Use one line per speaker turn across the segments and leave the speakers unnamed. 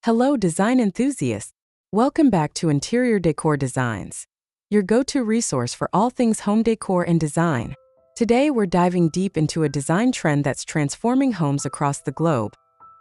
Hello, design enthusiasts. Welcome back to Interior Decor Designs, your go-to resource for all things home decor and design. Today, we're diving deep into a design trend that's transforming homes across the globe,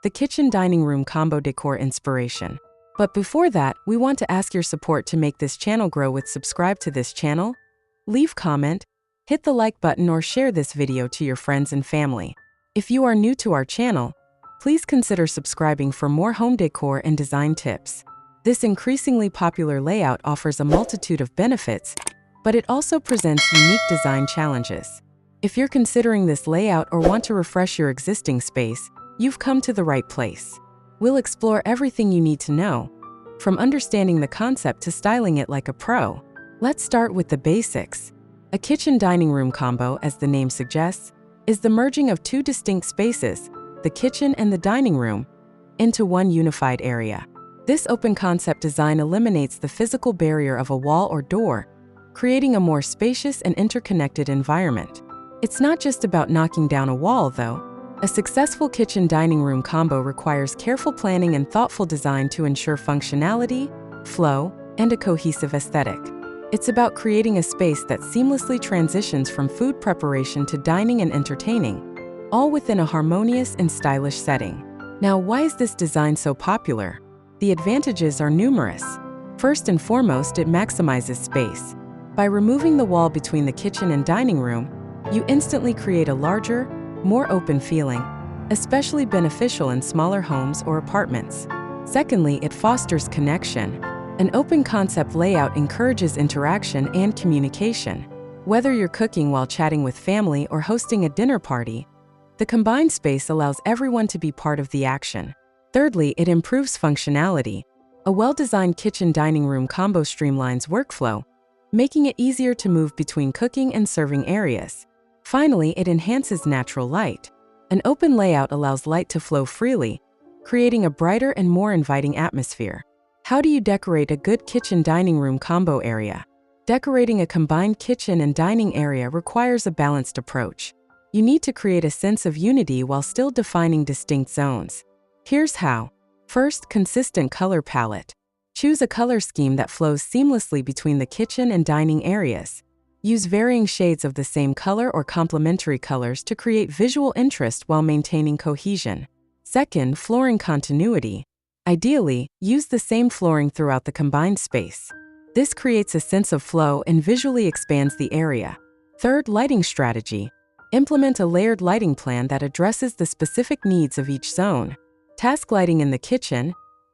the kitchen dining room combo decor inspiration. But before that, we want to ask your support to make this channel grow with subscribe to this channel, leave comment, hit the like button or share this video to your friends and family. If you are new to our channel, please consider subscribing for more home decor and design tips. This increasingly popular layout offers a multitude of benefits, but it also presents unique design challenges. If you're considering this layout or want to refresh your existing space, you've come to the right place. We'll explore everything you need to know, from understanding the concept to styling it like a pro. Let's start with the basics. A kitchen dining room combo, as the name suggests, is the merging of two distinct spaces, the kitchen and the dining room, into one unified area. This open concept design eliminates the physical barrier of a wall or door, creating a more spacious and interconnected environment. It's not just about knocking down a wall, though. A successful kitchen dining room combo requires careful planning and thoughtful design to ensure functionality, flow, and a cohesive aesthetic. It's about creating a space that seamlessly transitions from food preparation to dining and entertaining, all within a harmonious and stylish setting. Now, why is this design so popular? The advantages are numerous. First and foremost, it maximizes space. By removing the wall between the kitchen and dining room, you instantly create a larger, more open feeling, especially beneficial in smaller homes or apartments. Secondly, it fosters connection. An open concept layout encourages interaction and communication. Whether you're cooking while chatting with family or hosting a dinner party, the combined space allows everyone to be part of the action. Thirdly, it improves functionality. A well-designed kitchen dining room combo streamlines workflow, making it easier to move between cooking and serving areas. Finally, it enhances natural light. An open layout allows light to flow freely, creating a brighter and more inviting atmosphere. How do you decorate a good kitchen dining room combo area? Decorating a combined kitchen and dining area requires a balanced approach. You need to create a sense of unity while still defining distinct zones. Here's how. First, consistent color palette. Choose a color scheme that flows seamlessly between the kitchen and dining areas. Use varying shades of the same color or complementary colors to create visual interest while maintaining cohesion. Second, flooring continuity. Ideally, use the same flooring throughout the combined space. This creates a sense of flow and visually expands the area. Third, lighting strategy. Implement a layered lighting plan that addresses the specific needs of each zone. Task lighting in the kitchen,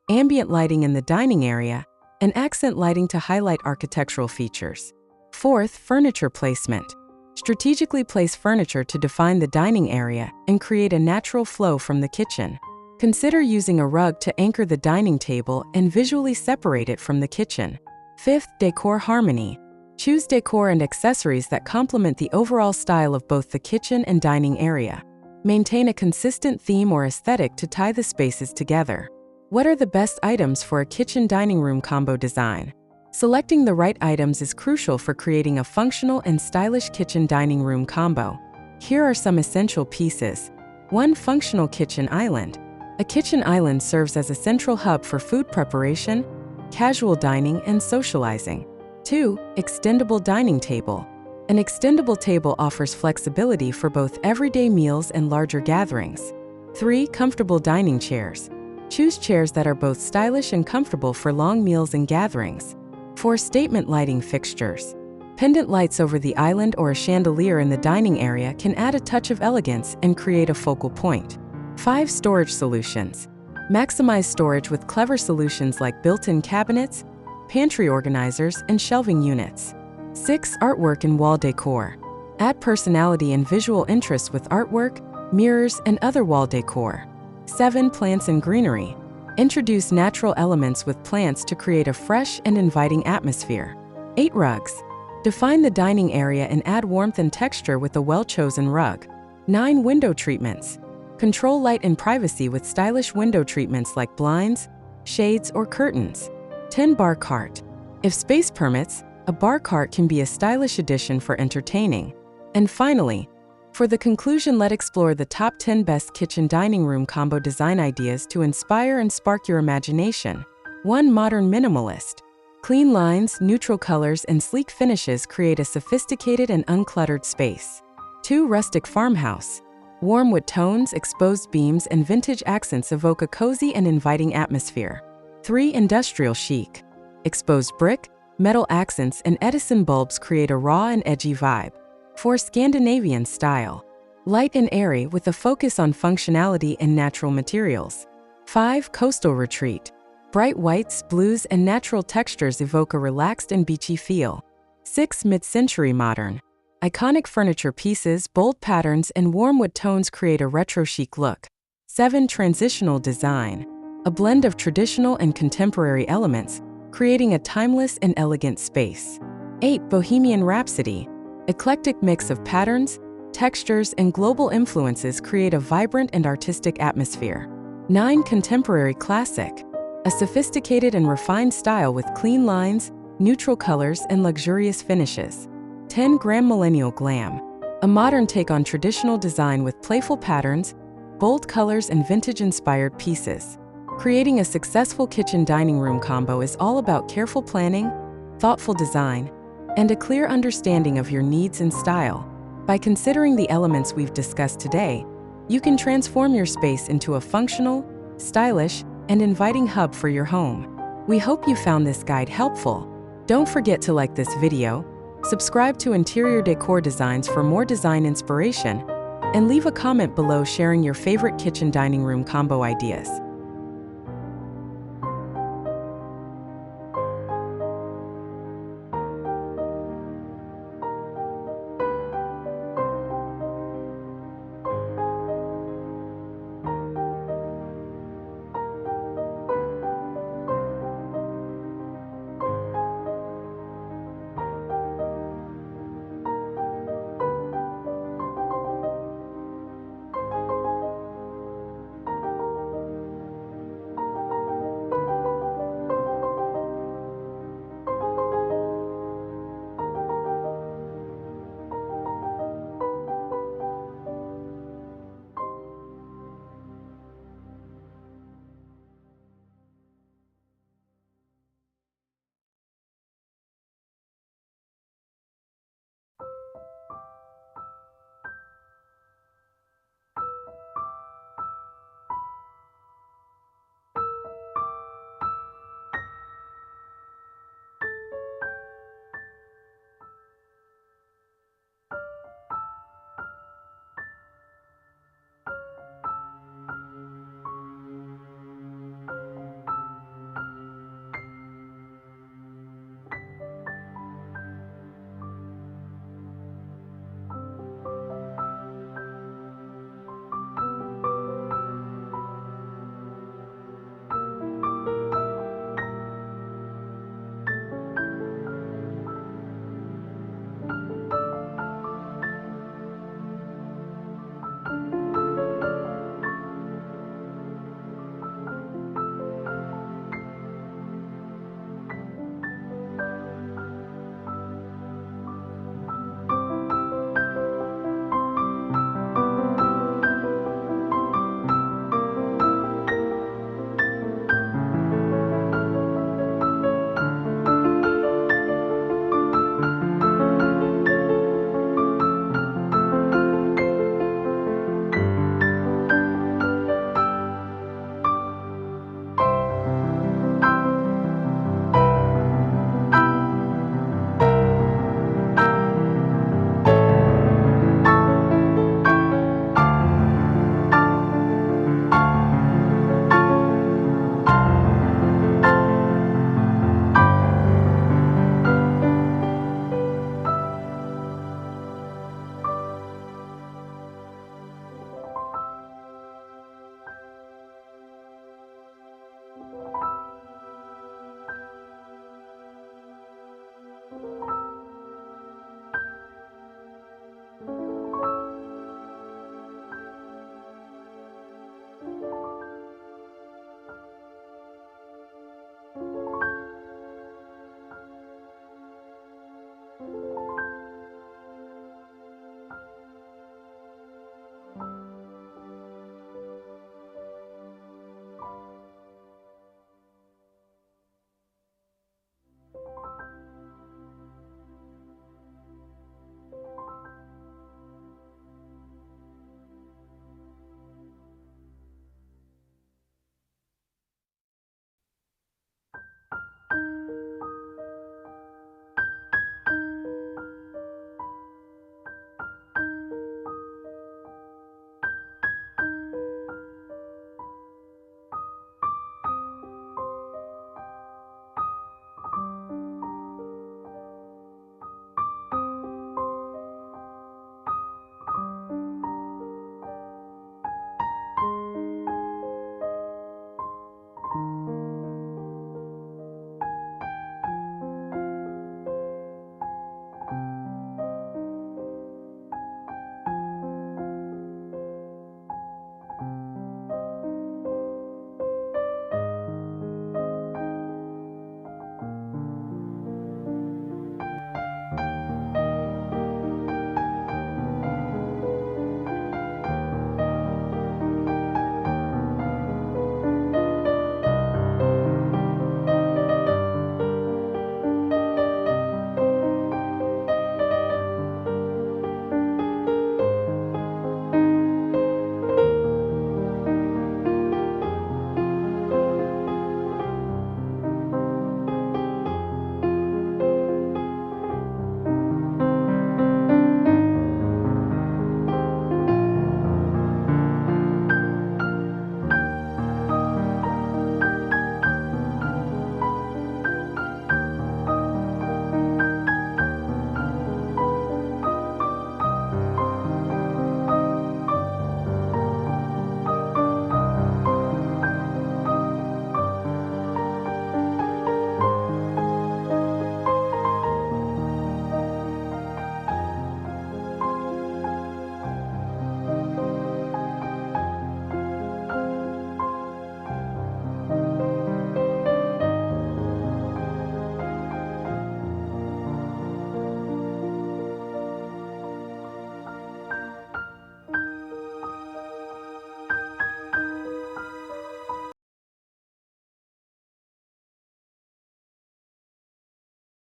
ambient lighting in the dining area, and accent lighting to highlight architectural features. Fourth, furniture placement. Strategically place furniture to define the dining area and create a natural flow from the kitchen. Consider using a rug to anchor the dining table and visually separate it from the kitchen. Fifth, decor harmony. Choose decor and accessories that complement the overall style of both the kitchen and dining area. Maintain a consistent theme or aesthetic to tie the spaces together. What are the best items for a kitchen dining room combo design? Selecting the right items is crucial for creating a functional and stylish kitchen dining room combo. Here are some essential pieces. 1. Functional kitchen island. A kitchen island serves as a central hub for food preparation, casual dining, and socializing. 2. Extendable dining table. An extendable table offers flexibility for both everyday meals and larger gatherings. 3. Comfortable dining chairs. Choose chairs that are both stylish and comfortable for long meals and gatherings. 4. Statement lighting fixtures. Pendant lights over the island or a chandelier in the dining area can add a touch of elegance and create a focal point. 5. Storage solutions. Maximize storage with clever solutions like built-in cabinets, pantry organizers, and shelving units. 6. Artwork and wall decor. Add personality and visual interest with artwork, mirrors, and other wall decor. 7. Plants and greenery. Introduce natural elements with plants to create a fresh and inviting atmosphere. 8. Rugs. Define the dining area and add warmth and texture with a well-chosen rug. 9. Window treatments. Control light and privacy with stylish window treatments like blinds, shades, or curtains. 10. Bar cart. If space permits, a bar cart can be a stylish addition for entertaining. And finally, For the conclusion, let's explore the top 10 best kitchen dining room combo design ideas to inspire and spark your imagination. 1. Modern minimalist. Clean lines, neutral colors, and sleek finishes create a sophisticated and uncluttered space. 2. Rustic farmhouse. Warm wood tones, exposed beams, and vintage accents evoke a cozy and inviting atmosphere. 3. Industrial chic. Exposed brick, metal accents, and Edison bulbs create a raw and edgy vibe. 4. Scandinavian style. Light and airy with a focus on functionality and natural materials. 5. Coastal retreat. Bright whites, blues, and natural textures evoke a relaxed and beachy feel. 6. Mid-century modern. Iconic furniture pieces, bold patterns, and warm wood tones create a retro chic look. 7. Transitional design. A blend of traditional and contemporary elements, creating a timeless and elegant space. 8. Bohemian rhapsody. Eclectic mix of patterns, textures, and global influences create a vibrant and artistic atmosphere. 9. Contemporary classic. A sophisticated and refined style with clean lines, neutral colors, and luxurious finishes. 10. Grand millennial glam. A modern take on traditional design with playful patterns, bold colors, and vintage-inspired pieces. Creating a successful kitchen dining room combo is all about careful planning, thoughtful design, and a clear understanding of your needs and style. By considering the elements we've discussed today, you can transform your space into a functional, stylish, and inviting hub for your home. We hope you found this guide helpful. Don't forget to like this video, subscribe to Interior Decor Designs for more design inspiration, and leave a comment below sharing your favorite kitchen dining room combo ideas.